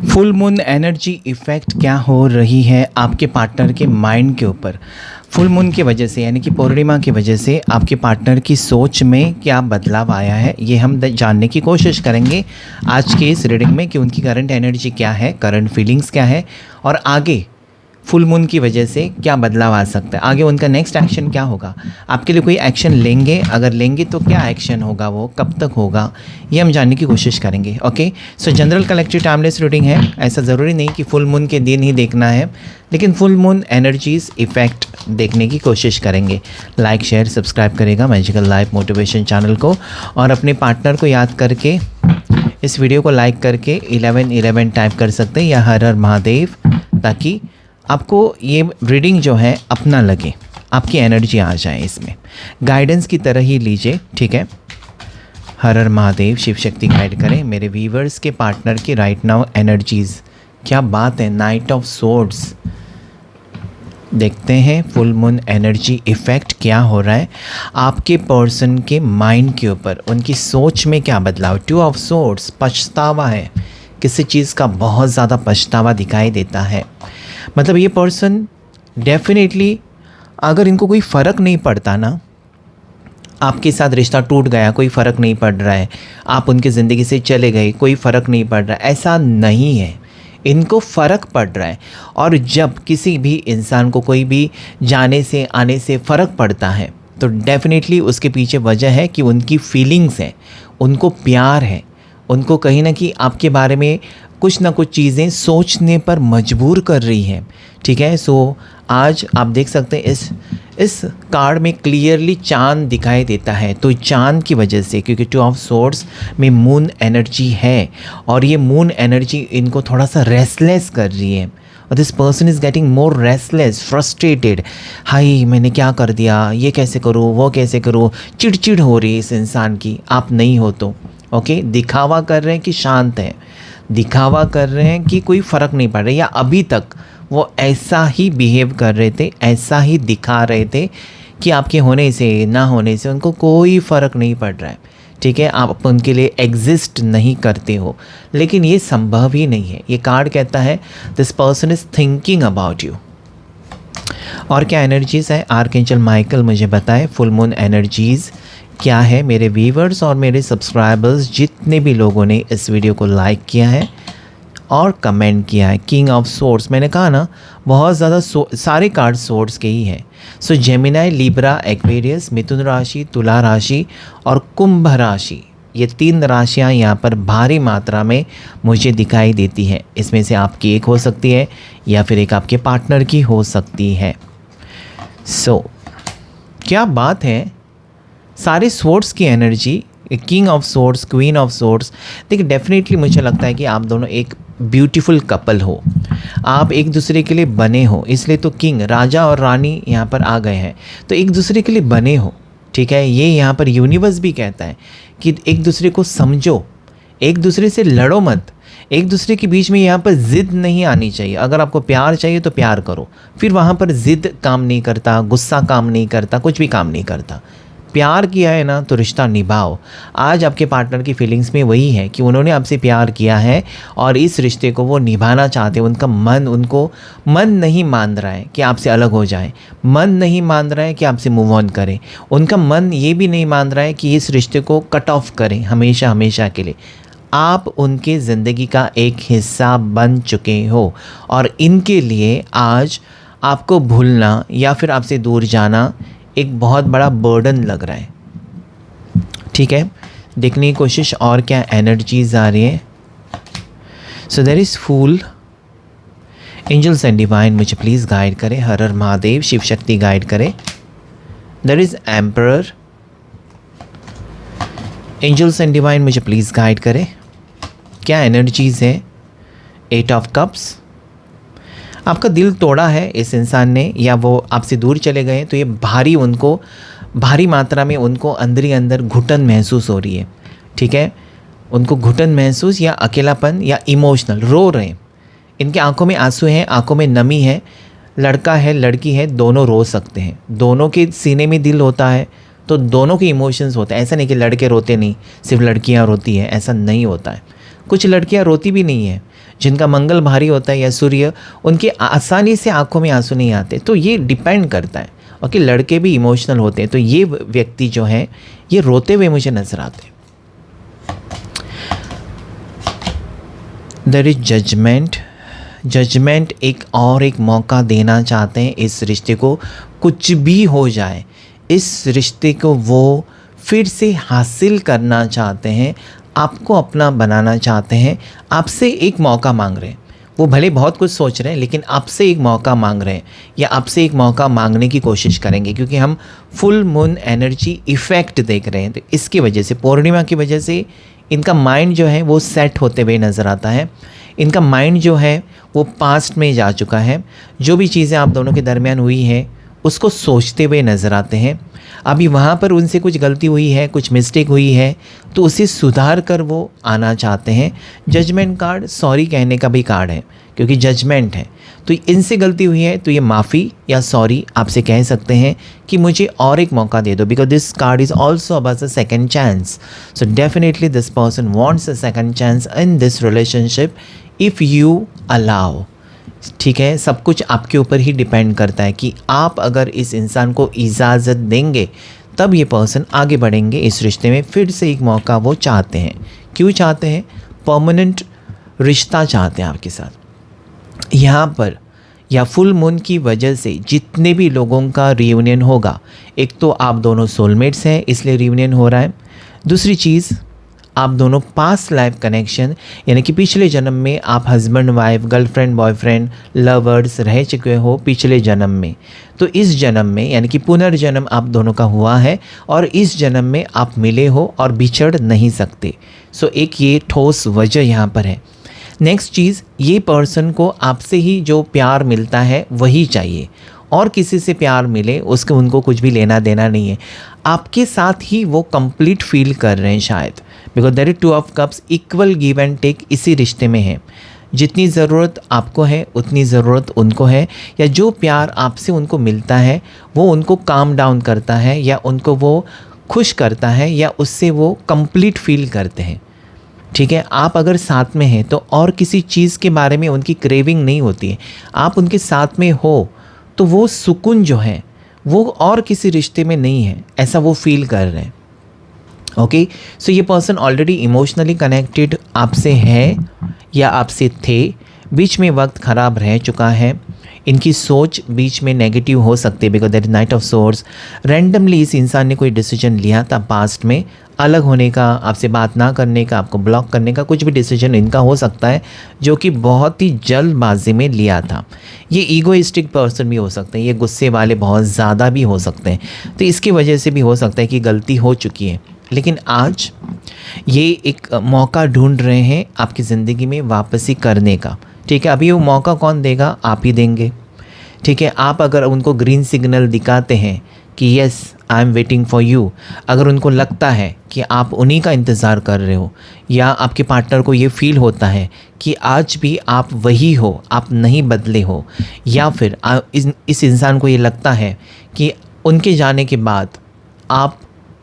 Full moon energy effect क्या हो रही है आपके पार्टनर के माइंड के ऊपर। फुल मून की वजह से यानी कि पूर्णिमा की वजह से आपके पार्टनर की सोच में क्या बदलाव आया है, ये हम जानने की कोशिश करेंगे आज के इस रीडिंग में कि उनकी करंट एनर्जी क्या है, करंट फीलिंग्स क्या है और आगे फुल मून की वजह से क्या बदलाव आ सकता है। आगे उनका नेक्स्ट एक्शन क्या होगा, आपके लिए कोई एक्शन लेंगे, अगर लेंगे तो क्या एक्शन होगा, वो कब तक होगा, ये हम जानने की कोशिश करेंगे। ओके, सो जनरल कलेक्टिव टाइमलेस रीडिंग है। ऐसा ज़रूरी नहीं कि फुल मून के दिन ही देखना है, लेकिन फुल मून एनर्जीज इफ़ेक्ट देखने की कोशिश करेंगे। लाइक शेयर सब्सक्राइब करेगा मैजिकल लाइफ मोटिवेशन चैनल को, और अपने पार्टनर को याद करके इस वीडियो को लाइक करके 1111 टाइप कर सकते हैं या हर हर महादेव, ताकि आपको ये रीडिंग जो है अपना लगे, आपकी एनर्जी आ जाए इसमें। गाइडेंस की तरह ही लीजिए, ठीक है। हर हर महादेव, शिव शक्ति गाइड करें मेरे व्यूवर्स के पार्टनर की राइट नाउ एनर्जीज़। क्या बात है, नाइट ऑफ सोर्ड्स। देखते हैं फुल मून एनर्जी इफ़ेक्ट क्या हो रहा है आपके पर्सन के माइंड के ऊपर, उनकी सोच में क्या बदलाव। 2 ऑफ सोर्ड्स, पछतावा है, किसी चीज़ का बहुत ज़्यादा पछतावा दिखाई देता है। मतलब ये पर्सन डेफिनेटली, अगर इनको कोई फ़र्क नहीं पड़ता ना, आपके साथ रिश्ता टूट गया, कोई फ़र्क नहीं पड़ रहा है, आप उनकी ज़िंदगी से चले गए, कोई फ़र्क नहीं पड़ रहा है, ऐसा नहीं है। इनको फ़र्क पड़ रहा है। और जब किसी भी इंसान को कोई भी जाने से आने से फ़र्क पड़ता है तो डेफिनेटली उसके पीछे वजह है कि उनकी फीलिंग्स हैं, उनको प्यार है, उनको कहीं ना कहीं आपके बारे में कुछ ना कुछ चीज़ें सोचने पर मजबूर कर रही हैं, ठीक है। सो आज आप देख सकते हैं इस कार्ड में क्लियरली चांद दिखाई देता है। तो चांद की वजह से, क्योंकि 2 ऑफ सोर्ड्स में मून एनर्जी है और ये मून एनर्जी इनको थोड़ा सा रेस्टलेस कर रही है, और this person is getting more restless, frustrated. High मैंने क्या कर दिया, ये कैसे करूँ, वो कैसे करूँ, चिड़चिड़ हो रही है इस इंसान की। आप नहीं हो तो ओके, दिखावा कर रहे हैं कि शांत है, दिखावा कर रहे हैं कि कोई फ़र्क नहीं पड़ रहा, या अभी तक वो ऐसा ही बिहेव कर रहे थे, ऐसा ही दिखा रहे थे कि आपके होने से ना होने से उनको कोई फ़र्क नहीं पड़ रहा है, ठीक है। आप उनके लिए एग्जिस्ट नहीं करते हो, लेकिन ये संभव ही नहीं है। ये कार्ड कहता है this person is thinking about you. और क्या एनर्जीज़ है, आर्कएंजल माइकल मुझे बताए फुल मून एनर्जीज़ क्या है। मेरे व्यूवर्स और मेरे सब्सक्राइबर्स जितने भी लोगों ने इस वीडियो को लाइक किया है और कमेंट किया है। किंग ऑफ सोर्ड्स, मैंने कहा ना बहुत ज़्यादा सारे कार्ड सोर्ड्स के ही हैं। सो जेमिनाई, लिब्रा, एक्वेरियस, मिथुन राशि, तुला राशि और कुंभ राशि, ये 3 राशियाँ यहाँ पर भारी मात्रा में मुझे दिखाई देती हैं। इसमें से आपकी एक हो सकती है या फिर एक आपके पार्टनर की हो सकती है। सो क्या बात है, सारे सोर्ड्स की energy, king of swords, queen of swords. देखिए डेफिनेटली मुझे लगता है कि आप दोनों एक ब्यूटीफुल कपल हो, आप एक दूसरे के लिए बने हो, इसलिए तो किंग, राजा और रानी यहाँ पर आ गए हैं, तो एक दूसरे के लिए बने हो, ठीक है। ये यहाँ पर यूनिवर्स भी कहता है कि एक दूसरे को समझो, एक दूसरे से लड़ो मत, एक दूसरे के बीच में यहाँ पर ज़िद नहीं आनी चाहिए। अगर आपको प्यार चाहिए तो प्यार करो, फिर वहाँ पर ज़िद काम नहीं करता, गुस्सा काम नहीं करता, कुछ भी काम नहीं करता। प्यार किया है ना तो रिश्ता निभाओ। आज आपके पार्टनर की फीलिंग्स में वही है कि उन्होंने आपसे प्यार किया है और इस रिश्ते को वो निभाना चाहते हैं। उनको मन नहीं मान रहा है कि आपसे अलग हो जाए, मन नहीं मान रहा है कि आपसे मूव ऑन करें, उनका मन ये भी नहीं मान रहा है कि इस रिश्ते को कट ऑफ करें हमेशा हमेशा के लिए। आप उनके ज़िंदगी का एक हिस्सा बन चुके हो और इनके लिए आज आपको भूलना या फिर आपसे दूर जाना एक बहुत बड़ा बर्डन लग रहा है, ठीक है। देखने की कोशिश और क्या एनर्जीज आ रही है। So there is fool, angels and divine मुझे प्लीज़ गाइड करें, हर हर महादेव, शिव शक्ति गाइड करें। There is emperor, angels and divine मुझे प्लीज़ गाइड करें, क्या एनर्जीज़ है। 8 ऑफ कप्स, आपका दिल तोड़ा है इस इंसान ने, या वो आपसे दूर चले गए, तो ये भारी मात्रा में उनको अंदर ही अंदर घुटन महसूस हो रही है, ठीक है। उनको घुटन महसूस या अकेलापन या इमोशनल, रो रहे हैं, इनके आंखों में आंसू हैं, आंखों में नमी है। लड़का है लड़की है, दोनों रो सकते हैं, दोनों के सीने में दिल होता है, तो दोनों के इमोशंस होते हैं। ऐसा नहीं कि लड़के रोते नहीं, सिर्फ लड़कियां रोती हैं, ऐसा नहीं होता है। कुछ लड़कियां रोती भी नहीं हैं, जिनका मंगल भारी होता है या सूर्य, उनके आसानी से आंखों में आंसू नहीं आते। तो ये डिपेंड करता है। ओके, लड़के भी इमोशनल होते हैं, तो ये व्यक्ति जो है ये रोते हुए मुझे नजर आते हैं। There is judgment. जजमेंट एक मौका देना चाहते हैं इस रिश्ते को, कुछ भी हो जाए इस रिश्ते को वो फिर से हासिल करना चाहते हैं, आपको अपना बनाना चाहते हैं, आपसे एक मौका मांग रहे हैं। वो भले बहुत कुछ सोच रहे हैं लेकिन आपसे एक मौका मांग रहे हैं या आपसे एक मौका मांगने की कोशिश करेंगे, क्योंकि हम फुल मून एनर्जी इफ़ेक्ट देख रहे हैं। तो इसकी वजह से, पूर्णिमा की वजह से इनका माइंड जो है वो सेट होते हुए नज़र आता है। इनका माइंड जो है वो पास्ट में जा चुका है। जो भी चीज़ें आप दोनों के दरमियान हुई हैं उसको सोचते हुए नज़र आते हैं। अभी वहाँ पर उनसे कुछ गलती हुई है, कुछ मिस्टेक हुई है, तो उसे सुधार कर वो आना चाहते हैं। जजमेंट कार्ड सॉरी कहने का भी कार्ड है, क्योंकि जजमेंट है। तो इनसे गलती हुई है तो ये माफ़ी या सॉरी आपसे कह सकते हैं कि मुझे और एक मौका दे दो, because this card is also about a second chance. So definitely this person wants a second chance in this relationship if you allow. ठीक है, सब कुछ आपके ऊपर ही डिपेंड करता है कि आप अगर इस इंसान को इजाज़त देंगे तब ये पर्सन आगे बढ़ेंगे इस रिश्ते में। फिर से एक मौका वो चाहते हैं। क्यों चाहते हैं? परमानेंट रिश्ता चाहते हैं आपके साथ। यहाँ पर या फुल मून की वजह से जितने भी लोगों का रियूनियन होगा, एक तो आप दोनों सोलमेट्स हैं इसलिए रियूनियन हो रहा है। दूसरी चीज़, आप दोनों पास्ट लाइफ कनेक्शन, यानी कि पिछले जन्म में आप husband wife, girlfriend boyfriend, lovers रह चुके हो पिछले जन्म में। तो इस जन्म में यानी कि पुनर्जन्म आप दोनों का हुआ है और इस जन्म में आप मिले हो और बिछड़ नहीं सकते। सो एक ये ठोस वजह यहाँ पर है। नेक्स्ट चीज़, ये पर्सन को आपसे ही जो प्यार मिलता है वही चाहिए, और किसी से प्यार मिले उसके उनको कुछ भी लेना देना नहीं है। आपके साथ ही वो कंप्लीट फील कर रहे हैं शायद, because there is two of cups, equal give and take इसी रिश्ते में है। जितनी ज़रूरत आपको है उतनी ज़रूरत उनको है, या जो प्यार आपसे उनको मिलता है वो उनको काम डाउन करता है या उनको वो खुश करता है या उससे वो कंप्लीट फील करते हैं। ठीक है, आप अगर साथ में हैं तो और किसी चीज़ के बारे में उनकी क्रेविंग नहीं होती है। आप उनके साथ में हो तो वो सुकून जो है वो और किसी रिश्ते में नहीं है, ऐसा वो फील कर रहे हैं। ओके, सो ये पर्सन ऑलरेडी इमोशनली कनेक्टेड आपसे है या आपसे थे, बीच में वक्त ख़राब रह चुका है। इनकी सोच बीच में नेगेटिव हो सकती है, because that is night of source. Randomly इस इंसान ने कोई डिसीजन लिया था पास्ट में, अलग होने का, आपसे बात ना करने का, आपको ब्लॉक करने का, कुछ भी डिसीजन इनका हो सकता है जो कि बहुत ही जल्दबाजी में लिया था। ये ईगोइस्टिक पर्सन भी हो सकते हैं, ये गुस्से वाले बहुत ज़्यादा भी हो सकते हैं, तो इसकी वजह से भी हो सकता है कि गलती हो चुकी है। लेकिन आज ये एक मौका ढूंढ रहे हैं आपकी ज़िंदगी में वापसी करने का। ठीक है, अभी वो मौका कौन देगा? आप ही देंगे। ठीक है, आप अगर उनको ग्रीन सिग्नल दिखाते हैं कि yes I am waiting for you, अगर उनको लगता है कि आप उन्हीं का इंतज़ार कर रहे हो, या आपके पार्टनर को ये फील होता है कि आज भी आप वही हो, आप नहीं बदले हो, या फिर इस इंसान को ये लगता है कि उनके जाने के बाद आप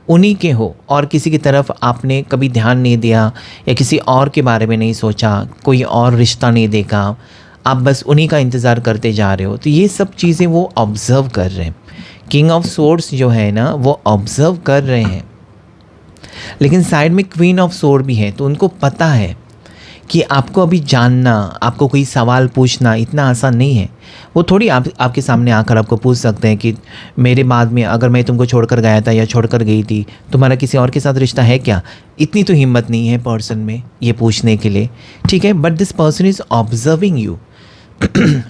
उन्हीं के हो और किसी की तरफ आपने कभी ध्यान नहीं दिया या किसी और के बारे में नहीं सोचा, कोई और रिश्ता नहीं देखा, आप बस उन्हीं का इंतज़ार करते जा रहे हो, तो ये सब चीज़ें वो ऑब्ज़र्व कर रहे हैं। किंग ऑफ सोर्ड्स जो है ना वो ऑब्ज़र्व कर रहे हैं, लेकिन साइड में क्वीन ऑफ सोर्ड भी है, तो उनको पता है कि आपको अभी जानना, आपको कोई सवाल पूछना इतना आसान नहीं है। वो थोड़ी आपके सामने आकर आपको पूछ सकते हैं कि मेरे बाद में अगर मैं तुमको छोड़कर गया था या छोड़कर गई थी, तुम्हारा किसी और के साथ रिश्ता है क्या? इतनी तो हिम्मत नहीं है पर्सन में ये पूछने के लिए। ठीक है, but this person is observing you.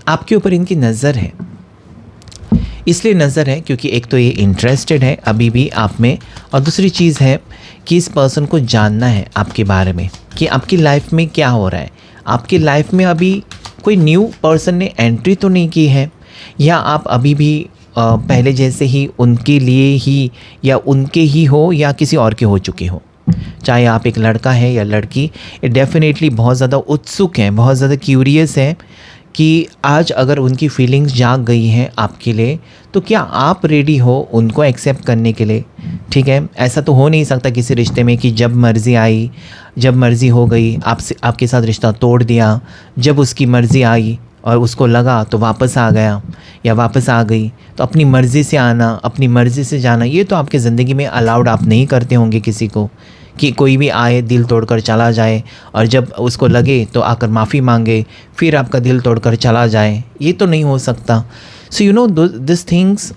आपके ऊपर इनकी नज़र है, इसलिए नज़र है क्योंकि एक तो ये इंटरेस्टेड है अभी भी आप में, और दूसरी चीज़ है कि इस पर्सन को जानना है आपके बारे में कि आपकी लाइफ में क्या हो रहा है। आपकी लाइफ में अभी कोई न्यू पर्सन ने एंट्री तो नहीं की है, या आप अभी भी पहले जैसे ही उनके लिए ही या उनके ही हो या किसी और के हो चुके हो। चाहे आप एक लड़का है या लड़की, डेफिनेटली बहुत ज़्यादा उत्सुक हैं, बहुत ज़्यादा क्यूरियस हैं कि आज अगर उनकी फीलिंग्स जाग गई हैं आपके लिए, तो क्या आप रेडी हो उनको एक्सेप्ट करने के लिए? ठीक है, ऐसा तो हो नहीं सकता किसी रिश्ते में कि जब मर्ज़ी आई, जब मर्ज़ी हो गई, आपसे आपके साथ रिश्ता तोड़ दिया, जब उसकी मर्ज़ी आई और उसको लगा तो वापस आ गया या वापस आ गई। तो अपनी मर्ज़ी से आना, अपनी मर्ज़ी से जाना, ये तो आपकी ज़िंदगी में अलाउड आप नहीं करते होंगे किसी को, कि कोई भी आए दिल तोड़कर चला जाए और जब उसको लगे तो आकर माफ़ी मांगे, फिर आपका दिल तोड़कर चला जाए। ये तो नहीं हो सकता। So you know this things,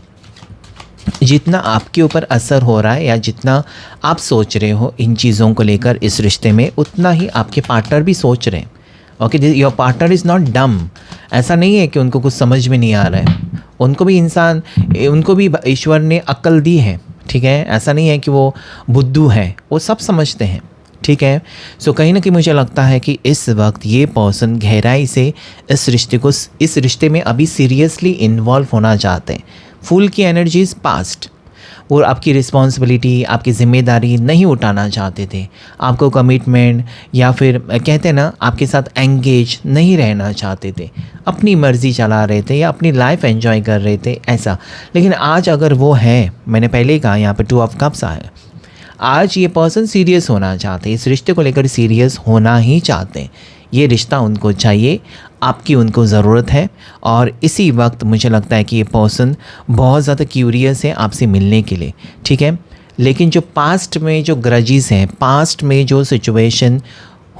जितना आपके ऊपर असर हो रहा है या जितना आप सोच रहे हो इन चीज़ों को लेकर इस रिश्ते में, उतना ही आपके पार्टनर भी सोच रहे हैं। Okay, your partner is not डम। ऐसा नहीं है कि उनको कुछ समझ में नहीं आ रहा है, उनको भी ईश्वर ने अक्ल दी है। ठीक है, ऐसा नहीं है कि वो बुद्धू है, वो सब समझते हैं। ठीक है, सो कहीं ना कहीं मुझे लगता है कि इस वक्त ये पर्सन गहराई से इस रिश्ते में अभी सीरियसली इन्वॉल्व होना चाहते हैं। फूल की एनर्जी इज़ पास्ट। वो आपकी रिस्पॉन्सिबिलिटी, आपकी ज़िम्मेदारी नहीं उठाना चाहते थे, आपको कमिटमेंट या फिर कहते हैं ना आपके साथ एंगेज नहीं रहना चाहते थे, अपनी मर्ज़ी चला रहे थे या अपनी लाइफ एंजॉय कर रहे थे ऐसा। लेकिन आज अगर वो है, मैंने पहले ही कहा यहाँ पे 2 ऑफ कप्स आया, आज ये पर्सन सीरियस होना चाहते हैं, इस रिश्ते को लेकर सीरियस होना ही चाहते हैं। ये रिश्ता उनको चाहिए, आपकी उनको ज़रूरत है। और इसी वक्त मुझे लगता है कि ये पर्सन बहुत ज़्यादा क्यूरियस है आपसे मिलने के लिए। ठीक है, लेकिन जो पास्ट में जो ग्रजेस हैं, पास्ट में जो सिचुएशन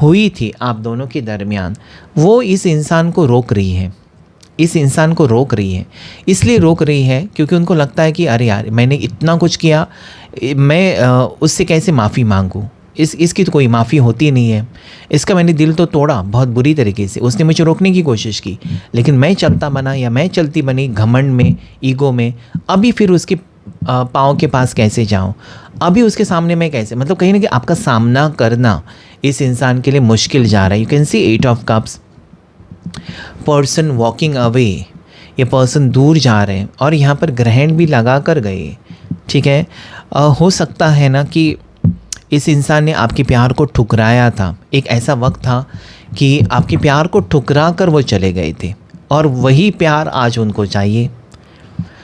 हुई थी आप दोनों के दरमियान, वो इस इंसान को रोक रही है। इसलिए रोक रही है क्योंकि उनको लगता है कि अरे यार, मैंने इतना कुछ किया, मैं उससे कैसे माफ़ी मांगूँ, इसकी तो कोई माफ़ी होती नहीं है, इसका मैंने दिल तो तोड़ा बहुत बुरी तरीके से, उसने मुझे रोकने की कोशिश की, लेकिन मैं चलता बना या मैं चलती बनी घमंड में, ईगो में, अभी फिर उसके पाँव के पास कैसे जाऊं, अभी उसके सामने मैं कैसे, मतलब कहीं ना कहीं आपका सामना करना इस इंसान के लिए मुश्किल जा रहा है। You can see 8 of cups, person walking away, ये पर्सन दूर जा रहे हैं और यहाँ पर ग्रहण भी लगा कर गए। ठीक है, हो सकता है ना कि इस इंसान ने आपके प्यार को ठुकराया था। एक ऐसा वक्त था कि आपके प्यार को ठुकरा कर वो चले गए थे और वही प्यार आज उनको चाहिए।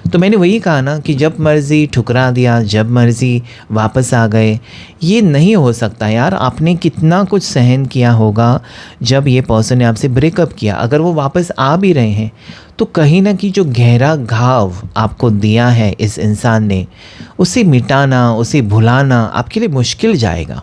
तो मैंने वही कहा ना कि जब मर्ज़ी ठुकरा दिया, जब मर्ज़ी वापस आ गए, ये नहीं हो सकता यार। आपने कितना कुछ सहन किया होगा जब ये पर्सन ने आपसे ब्रेकअप किया। अगर वो वापस आ भी रहे हैं तो कहीं ना कहीं जो गहरा घाव आपको दिया है इस इंसान ने, उसे मिटाना, उसे भुलाना आपके लिए मुश्किल जाएगा,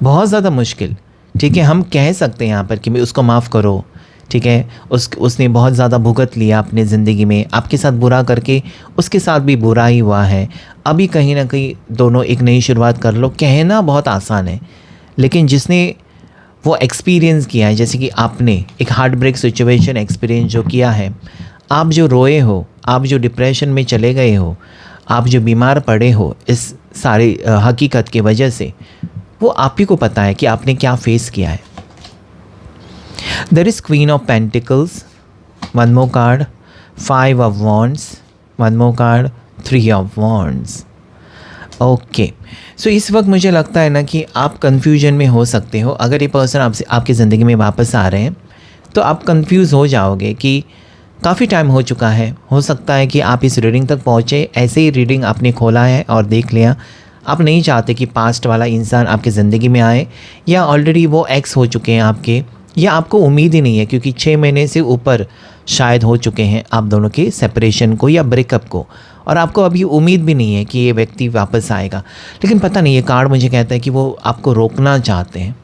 बहुत ज़्यादा मुश्किल। ठीक है, हम कह सकते हैं यहाँ पर कि उसको माफ़ करो। ठीक है, उसने बहुत ज़्यादा भुगत लिया अपने ज़िंदगी में, आपके साथ बुरा करके उसके साथ भी बुरा ही हुआ है, अभी कहीं ना कहीं दोनों एक नई शुरुआत कर लो। कहना बहुत आसान है, लेकिन जिसने वो एक्सपीरियंस किया है, जैसे कि आपने एक हार्ट ब्रेक सिचुएशन एक्सपीरियंस जो किया है, आप जो रोए हो, आप जो डिप्रेशन में चले गए हो, आप जो बीमार पड़े हो इस सारी हकीकत की वजह से, वो आप ही को पता है कि आपने क्या फेस किया है। There is Queen of Pentacles, one more card, 5 of Wands, one more card, 3 of Wands. Okay, सो इस वक्त मुझे लगता है ना कि आप कन्फ्यूजन में हो सकते हो। अगर ये पर्सन आपसे आपकी ज़िंदगी में वापस आ रहे हैं तो आप कंफ्यूज हो जाओगे कि काफ़ी टाइम हो चुका है। हो सकता है कि आप इस रीडिंग तक पहुँचे, ऐसे ही रीडिंग आपने खोला है और देख लिया, आप नहीं चाहते कि पास्ट वाला इंसान आपकी ज़िंदगी में आए, या ऑलरेडी वो एक्स हो चुके हैं आपके, या आपको उम्मीद ही नहीं है क्योंकि 6 महीने से ऊपर शायद हो चुके हैं आप दोनों के सेपरेशन को या ब्रेकअप को, और आपको अभी उम्मीद भी नहीं है कि ये व्यक्ति वापस आएगा। लेकिन पता नहीं, ये कार्ड मुझे कहता है कि वो आपको रोकना चाहते हैं।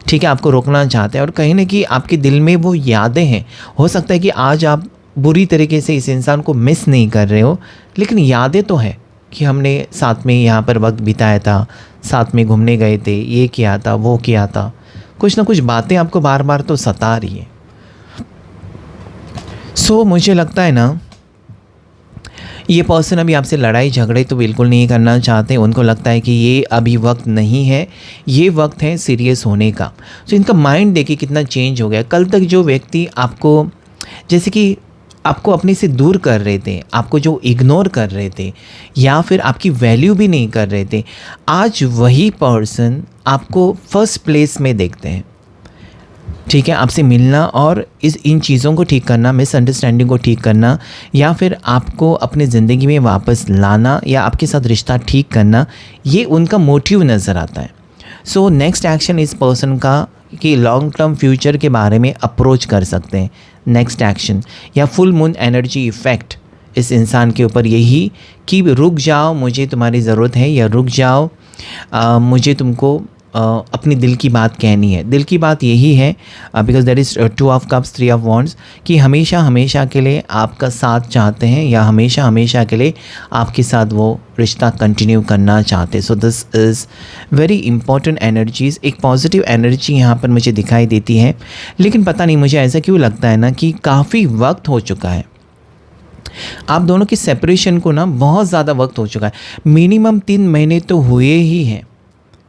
ठीक है, आपको रोकना चाहते हैं और कहीं ना कहीं आपके दिल में वो यादें हैं। हो सकता है कि आज आप बुरी तरीके से इस इंसान को मिस नहीं कर रहे हो, लेकिन यादें तो हैं कि हमने साथ में यहाँ पर वक्त बिताया था, साथ में घूमने गए थे, ये किया था, वो किया था, कुछ ना कुछ बातें आपको बार बार तो सता रही है। सो मुझे लगता है ना ये पर्सन अभी आपसे लड़ाई झगड़े तो बिल्कुल नहीं करना चाहते। उनको लगता है कि ये अभी वक्त नहीं है, ये वक्त है सीरियस होने का। तो इनका माइंड देखिए कितना चेंज हो गया। कल तक जो व्यक्ति आपको, जैसे कि आपको अपने से दूर कर रहे थे, आपको जो इग्नोर कर रहे थे या फिर आपकी वैल्यू भी नहीं कर रहे थे, आज वही पर्सन आपको फर्स्ट प्लेस में देखते हैं। ठीक है, आपसे मिलना और इन चीज़ों को ठीक करना, मिसअंडरस्टैंडिंग को ठीक करना, या फिर आपको अपनी ज़िंदगी में वापस लाना या आपके साथ रिश्ता ठीक करना, ये उनका मोटिव नज़र आता है। सो नेक्स्ट एक्शन इस पर्सन का कि लॉन्ग टर्म फ्यूचर के बारे में अप्रोच कर सकते हैं। नेक्स्ट एक्शन या फुल मून एनर्जी इफ़ेक्ट इस इंसान के ऊपर यही कि रुक जाओ, मुझे तुम्हारी ज़रूरत है, या रुक जाओ, मुझे तुमको अपनी दिल की बात कहनी है। दिल की बात यही है, because there is 2 of cups 3 of wands, कि हमेशा हमेशा के लिए आपका साथ चाहते हैं या हमेशा हमेशा के लिए आपके साथ वो रिश्ता कंटिन्यू करना चाहते हैं। So this is very important energies. एक पॉजिटिव एनर्जी यहाँ पर मुझे दिखाई देती है, लेकिन पता नहीं मुझे ऐसा क्यों लगता है ना कि काफ़ी वक्त हो चुका है आप दोनों की सेपरेशन को, ना बहुत ज़्यादा वक्त हो चुका है। मिनिमम 3 महीने तो हुए ही हैं।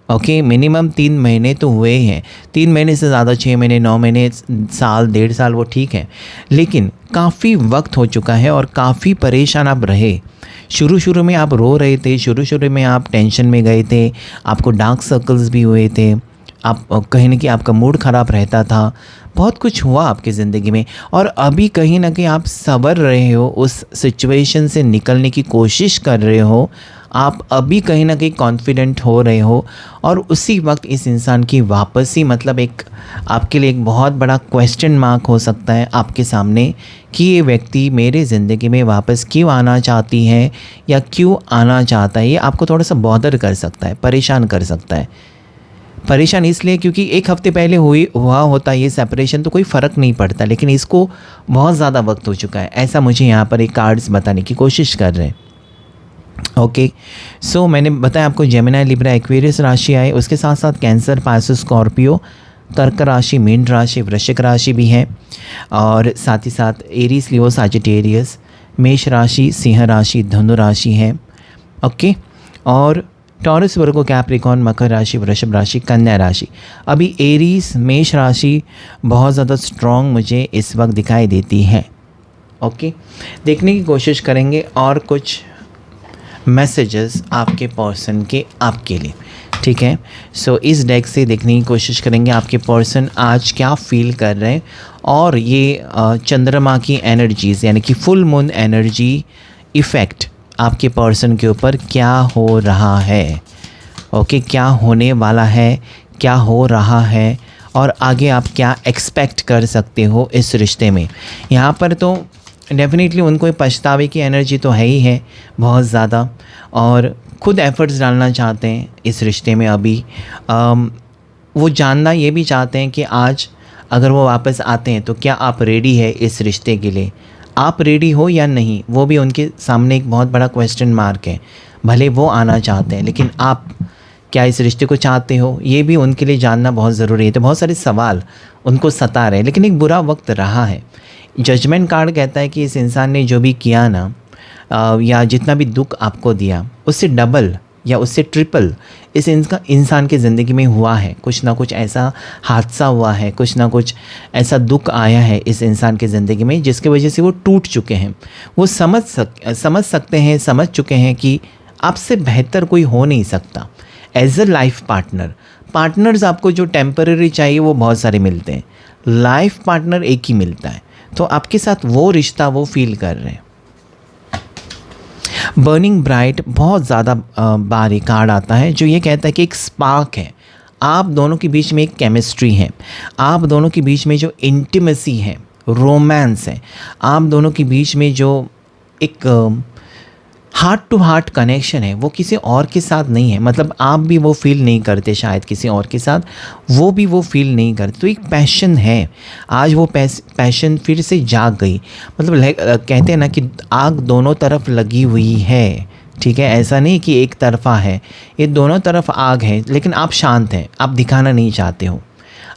ओके, मिनिमम 3 महीने तो हुए हैं। 3 महीने से ज़्यादा 6 महीने, 9 महीने, साल, 1.5 साल, वो ठीक है, लेकिन काफ़ी वक्त हो चुका है और काफ़ी परेशान आप रहे। शुरू में आप रो रहे थे, शुरू में आप टेंशन में गए थे, आपको डार्क सर्कल्स भी हुए थे, आप कहीं ना कहीं आपका मूड ख़राब रहता था, बहुत कुछ हुआ आपकी ज़िंदगी में, और अभी कहीं ना कहीं आप सबर रहे हो, उस सिचुएशन से निकलने की कोशिश कर रहे हो, आप अभी कहीं ना कहीं कॉन्फिडेंट हो रहे हो, और उसी वक्त इस इंसान की वापसी मतलब एक आपके लिए एक बहुत बड़ा क्वेश्चन मार्क हो सकता है आपके सामने कि ये व्यक्ति मेरे ज़िंदगी में वापस क्यों आना चाहती है या क्यों आना चाहता है। ये आपको थोड़ा सा बॉदर कर सकता है, परेशान कर सकता है। परेशान इसलिए क्योंकि 1 हफ्ते पहले हुआ होता ये सेपरेशन तो कोई फ़र्क नहीं पड़ता, लेकिन इसको बहुत ज़्यादा वक्त हो चुका है, ऐसा मुझे यहाँ पर एक कार्ड्स बताने की कोशिश कर रहे हैं। ओके, सो मैंने बताया आपको जेमिनी, लिब्रा, एक्वेरियस राशि आए, उसके साथ साथ कैंसर, पाइसेस, स्कॉर्पियो, कर्क राशि, मीन राशि, वृश्चिक राशि भी है, और साथ ही साथ एरीज, लियो, सजिटेरियस, मेष राशि, सिंह राशि, धनु राशि है। ओके, और टॉरस, वर्गो, कैप्रिकॉर्न, मकर राशि, वृषभ राशि, कन्या राशि। अभी एरीज, मेष राशि बहुत ज़्यादा स्ट्रॉन्ग मुझे इस वक्त दिखाई देती है। ओके, देखने की कोशिश करेंगे और कुछ मैसेजेस आपके पर्सन के आपके लिए, ठीक है। सो इस डेक से देखने की कोशिश करेंगे आपके पर्सन आज क्या फील कर रहे हैं, और ये चंद्रमा की एनर्जीज़ यानी कि फुल मून एनर्जी इफ़ेक्ट आपके पर्सन के ऊपर क्या हो रहा है। ओके, क्या होने वाला है, क्या हो रहा है, और आगे आप क्या एक्सपेक्ट कर सकते हो इस रिश्ते में। यहाँ पर तो डेफिनेटली उनको पछतावे की एनर्जी तो है ही है बहुत ज़्यादा, और खुद एफर्ट्स डालना चाहते हैं इस रिश्ते में। अभी वो जानना ये भी चाहते हैं कि आज अगर वो वापस आते हैं तो क्या आप रेडी है इस रिश्ते के लिए, आप रेडी हो या नहीं, वो भी उनके सामने एक बहुत बड़ा क्वेश्चन मार्क है। भले वो आना चाहते हैं, लेकिन आप क्या इस रिश्ते को चाहते हो, ये भी उनके लिए जानना बहुत ज़रूरी है। तो बहुत सारे सवाल उनको सता रहे हैं, लेकिन एक बुरा वक्त रहा है। जजमेंट कार्ड कहता है कि इस इंसान ने जो भी किया ना, या जितना भी दुख आपको दिया, उससे डबल या उससे ट्रिपल इस इंसान की ज़िंदगी में हुआ है। कुछ ना कुछ ऐसा हादसा हुआ है, कुछ ना कुछ ऐसा दुख आया है इस इंसान की ज़िंदगी में, जिसकी वजह से वो टूट चुके हैं। वो समझ सकते हैं, समझ चुके हैं कि आपसे बेहतर कोई हो नहीं सकता एज अ लाइफ पार्टनर्स आपको जो टेम्पररी चाहिए वो बहुत सारे मिलते हैं, लाइफ पार्टनर एक ही मिलता है। तो आपके साथ वो रिश्ता वो फील कर रहे हैं। बर्निंग ब्राइट बहुत ज़्यादा बार कार्ड आता है जो ये कहता है कि एक स्पार्क है, आप दोनों के बीच में एक केमिस्ट्री है, आप दोनों के बीच में जो इंटीमेसी है, रोमांस है, आप दोनों के बीच में जो एक हार्ट टू हार्ट कनेक्शन है, वो किसी और के साथ नहीं है। मतलब आप भी वो फील नहीं करते शायद किसी और के साथ, वो भी वो फील नहीं करते। तो एक पैशन है, आज वो पैशन फिर से जाग गई। मतलब कहते हैं ना कि आग दोनों तरफ लगी हुई है, ठीक है। ऐसा नहीं कि एक तरफा है, ये दोनों तरफ आग है, लेकिन आप शांत हैं, आप दिखाना नहीं चाहते हो।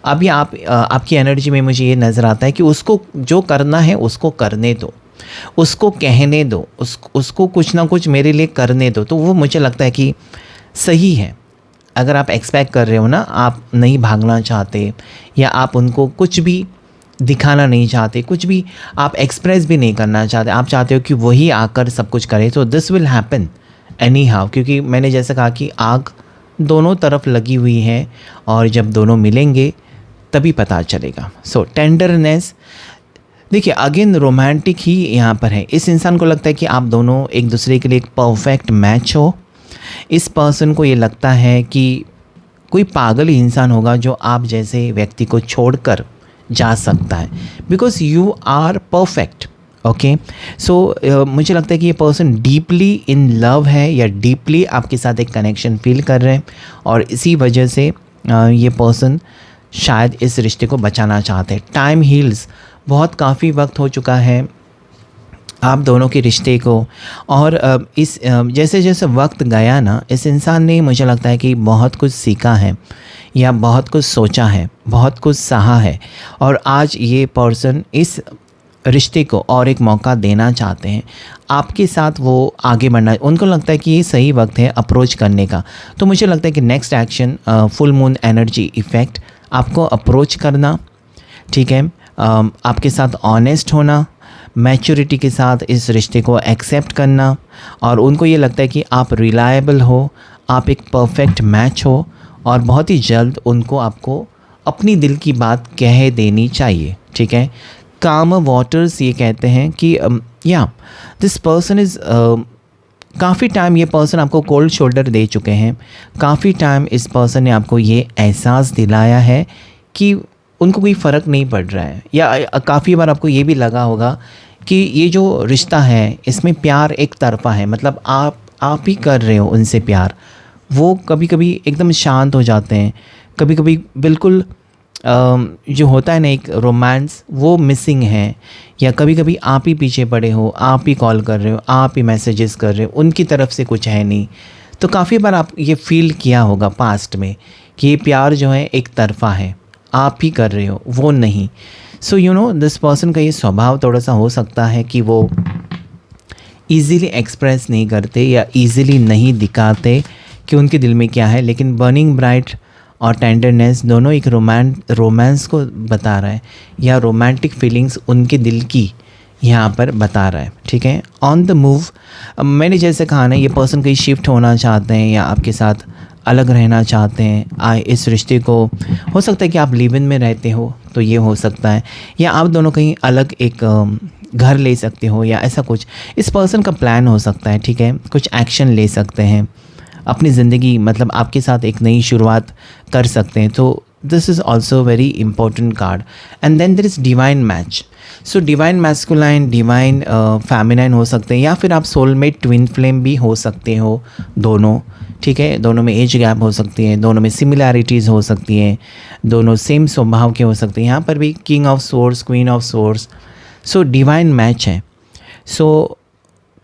अभी आपकी एनर्जी में मुझे ये नज़र आता है कि उसको जो करना है उसको करने दो, उसको कहने दो, उसको कुछ ना कुछ मेरे लिए करने दो। तो वो मुझे लगता है कि सही है। अगर आप एक्सपेक्ट कर रहे हो ना, आप नहीं भागना चाहते या आप उनको कुछ भी दिखाना नहीं चाहते, कुछ भी आप एक्सप्रेस भी नहीं करना चाहते, आप चाहते हो कि वही आकर सब कुछ करे, तो this will happen any how. क्योंकि मैंने जैसा कहा कि आग दोनों तरफ लगी हुई है, और जब दोनों मिलेंगे तभी पता चलेगा। सो टेंडरनेस, देखिए अगेन रोमांटिक ही यहाँ पर है। इस इंसान को लगता है कि आप दोनों एक दूसरे के लिए एक परफेक्ट मैच हो। इस पर्सन को ये लगता है कि कोई पागल ही इंसान होगा जो आप जैसे व्यक्ति को छोड़कर जा सकता है, because you are perfect. Okay, so मुझे लगता है कि ये पर्सन डीपली इन लव है या डीपली आपके साथ एक कनेक्शन फील कर रहे हैं, और इसी वजह से ये पर्सन शायद इस रिश्ते को बचाना चाहते हैं। टाइम हील्स, बहुत काफ़ी वक्त हो चुका है आप दोनों के रिश्ते को, और इस जैसे जैसे वक्त गया ना, इस इंसान ने मुझे लगता है कि बहुत कुछ सीखा है या बहुत कुछ सोचा है, बहुत कुछ सहा है, और आज ये पर्सन इस रिश्ते को और एक मौका देना चाहते हैं आपके साथ। वो आगे बढ़ना, उनको लगता है कि ये सही वक्त है अप्रोच करने का। तो मुझे लगता है कि next action full moon energy effect, आपको अप्रोच करना, ठीक है, आपके साथ ऑनेस्ट होना, मैच्योरिटी के साथ इस रिश्ते को एक्सेप्ट करना, और उनको ये लगता है कि आप रिलायबल हो, आप एक परफेक्ट मैच हो, और बहुत ही जल्द उनको आपको अपनी दिल की बात कह देनी चाहिए। ठीक है, काम वाटर्स ये कहते हैं कि या दिस पर्सन इज़, काफ़ी टाइम ये पर्सन आपको कोल्ड शोल्डर दे चुके हैं। काफ़ी टाइम इस पर्सन ने आपको ये एहसास दिलाया है कि उनको कोई फ़र्क नहीं पड़ रहा है, या काफ़ी बार आपको ये भी लगा होगा कि ये जो रिश्ता है इसमें प्यार एक तरफ़ा है, मतलब आप ही कर रहे हो उनसे प्यार। वो कभी कभी एकदम शांत हो जाते हैं, कभी कभी बिल्कुल जो होता है ना एक रोमांस, वो मिसिंग है, या कभी कभी आप ही पीछे पड़े हो, आप ही कॉल कर रहे हो, आप ही मैसेजेस कर रहे हो, उनकी तरफ से कुछ है नहीं। तो काफ़ी बार आप ये फील किया होगा पास्ट में कि ये प्यार जो है एक तरफ़ा है, आप ही कर रहे हो, वो नहीं। So you know this person का ये स्वभाव थोड़ा सा हो सकता है कि वो ईज़िली एक्सप्रेस नहीं करते या ईज़िली नहीं दिखाते कि उनके दिल में क्या है, लेकिन बर्निंग ब्राइट और टेंडरनेस दोनों एक रोमांस को बता रहा है, या रोमांटिक फीलिंग्स उनके दिल की यहाँ पर बता रहा है। ठीक है, ऑन द मूव, मैंने जैसे कहा ना, ये पर्सन कहीं शिफ्ट होना चाहते हैं या आपके साथ अलग रहना चाहते हैं। इस रिश्ते को, हो सकता है कि आप लिव इन में रहते हो तो ये हो सकता है, या आप दोनों कहीं अलग एक घर ले सकते हो, या ऐसा कुछ इस पर्सन का प्लान हो सकता है। ठीक है, कुछ एक्शन ले सकते हैं अपनी ज़िंदगी, मतलब आपके साथ एक नई शुरुआत कर सकते हैं। तो this is also very important card. And then there is divine match. So divine masculine, divine feminine हो सकते हैं, या फिर आप सोलमेट ट्विन फ्लेम भी हो सकते हो दोनों। ठीक है, दोनों में एज गैप हो सकती है, दोनों में सिमिलैरिटीज़ हो सकती हैं, दोनों सेम स्वभाव के हो सकते हैं। यहाँ पर भी king of source, queen of source, so divine match है। सो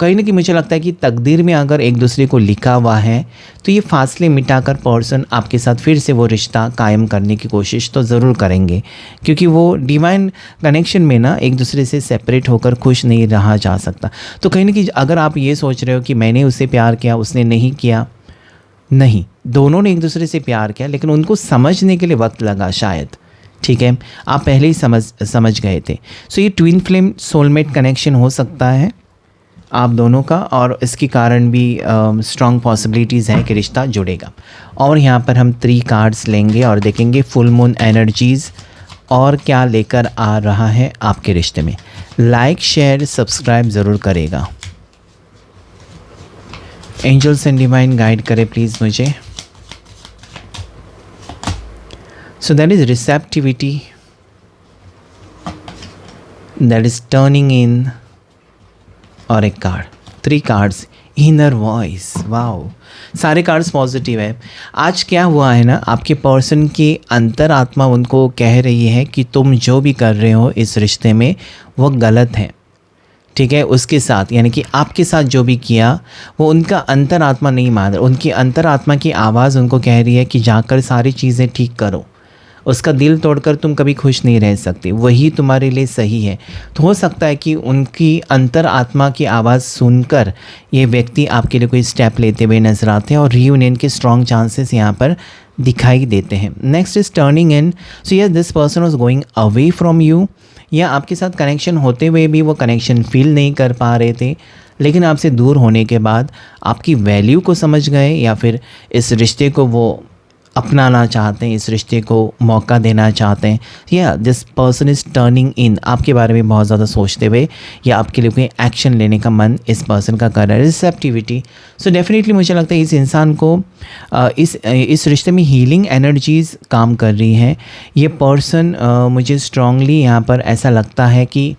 कहीं ना कहीं मुझे लगता है कि तकदीर में अगर एक दूसरे को लिखा हुआ है तो ये फासले मिटाकर पर्सन आपके साथ फिर से वो रिश्ता कायम करने की कोशिश तो ज़रूर करेंगे, क्योंकि वो डिवाइन कनेक्शन में ना एक दूसरे से सेपरेट होकर खुश नहीं रहा जा सकता। तो कहीं ना कहीं अगर आप ये सोच रहे हो कि मैंने उससे प्यार किया, उसने नहीं किया, नहीं, दोनों ने एक दूसरे से प्यार किया, लेकिन उनको समझने के लिए वक्त लगा शायद। ठीक है, आप पहले ही समझ गए थे। सो ये ट्विन फ्लेम सोलमेट कनेक्शन हो सकता है आप दोनों का, और इसके कारण भी स्ट्रॉन्ग पॉसिबिलिटीज़ हैं कि रिश्ता जुड़ेगा। और यहाँ पर हम 3 कार्ड्स लेंगे और देखेंगे फुल मून एनर्जीज़ और क्या लेकर आ रहा है आपके रिश्ते में। लाइक, शेयर, सब्सक्राइब ज़रूर करेगा। एंजल्स एंड डिवाइन गाइड करें प्लीज़ मुझे। So that is receptivity, that is turning इन, और एक card, 3 cards, inner voice. Wow, सारे कार्ड्स पॉजिटिव है। आज क्या हुआ है ना, आपके पर्सन की अंतरात्मा उनको कह रही है कि तुम जो भी कर रहे हो इस रिश्ते में वो गलत है। ठीक है, उसके साथ यानी कि आपके साथ जो भी किया वो उनका अंतरात्मा नहीं मान रहा। उनकी अंतरात्मा की आवाज़ उनको कह रही है कि जाकर सारी चीज़ें ठीक करो। उसका दिल तोड़कर तुम कभी खुश नहीं रह सकते, वही तुम्हारे लिए सही है। तो हो सकता है कि उनकी अंतरात्मा की आवाज़ सुनकर ये व्यक्ति आपके लिए कोई स्टेप लेते हुए नजर आते हैं, और रीयूनियन के स्ट्रॉन्ग चांसेस यहाँ पर दिखाई देते हैं। Next is turning in. So yes, this person was going away from you, या आपके साथ कनेक्शन होते हुए भी वो कनेक्शन फील नहीं कर पा रहे थे, लेकिन आपसे दूर होने के बाद आपकी वैल्यू को समझ गए, या फिर इस रिश्ते को वो अपनाना चाहते हैं, इस रिश्ते को मौका देना चाहते हैं, या दिस पर्सन इज़ टर्निंग इन, आपके बारे में बहुत ज़्यादा सोचते हुए या आपके लिए कोई एक्शन लेने का मन इस पर्सन का कर रहा है, रिसेप्टिविटी। सो डेफिनेटली मुझे लगता है इस इंसान को इस रिश्ते में हीलिंग एनर्जीज़ काम कर रही हैं। ये पर्सन मुझे स्ट्रांगली यहाँ पर ऐसा लगता है कि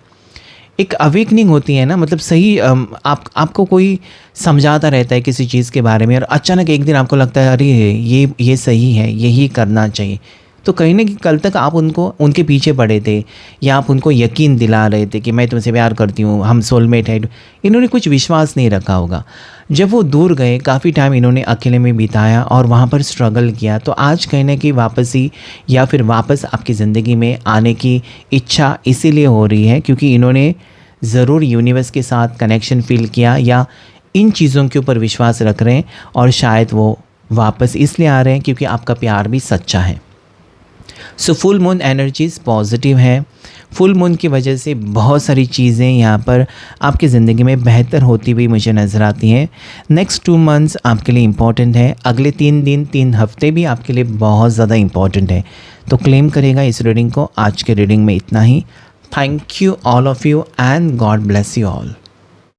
एक अवेकनिंग होती है ना, मतलब सही आपको कोई समझाता रहता है किसी चीज़ के बारे में और अचानक एक दिन आपको लगता है अरे ये सही है, यही करना चाहिए। तो कहीं ना कल तक आप उनके पीछे पड़े थे या आप उनको यकीन दिला रहे थे कि मैं तुमसे प्यार करती हूँ, हम सोलमेट है, इन्होंने कुछ विश्वास नहीं रखा होगा। जब वो दूर गए, काफ़ी टाइम इन्होंने अकेले में बिताया और वहाँ पर स्ट्रगल किया, तो आज कहीं ना कहीं वापसी या फिर वापस आपकी ज़िंदगी में आने की इच्छा इसीलिए हो रही है क्योंकि इन्होंने ज़रूर यूनिवर्स के साथ कनेक्शन फील किया या इन चीज़ों के ऊपर विश्वास रख रहे हैं और शायद वो वापस इसलिए आ रहे हैं क्योंकि आपका प्यार भी सच्चा है। So full moon energies positive है। फुल मून की वजह से बहुत सारी चीज़ें यहाँ पर आपकी ज़िंदगी में बेहतर होती हुई मुझे नज़र आती हैं। नेक्स्ट 2 मंथ्स आपके लिए इम्पॉर्टेंट है। अगले 3 दिन 3 हफ्ते भी आपके लिए बहुत ज़्यादा इम्पॉर्टेंट है। तो क्लेम करेगा इस रीडिंग को। आज के रीडिंग में इतना ही। Thank you all of you and God bless you all.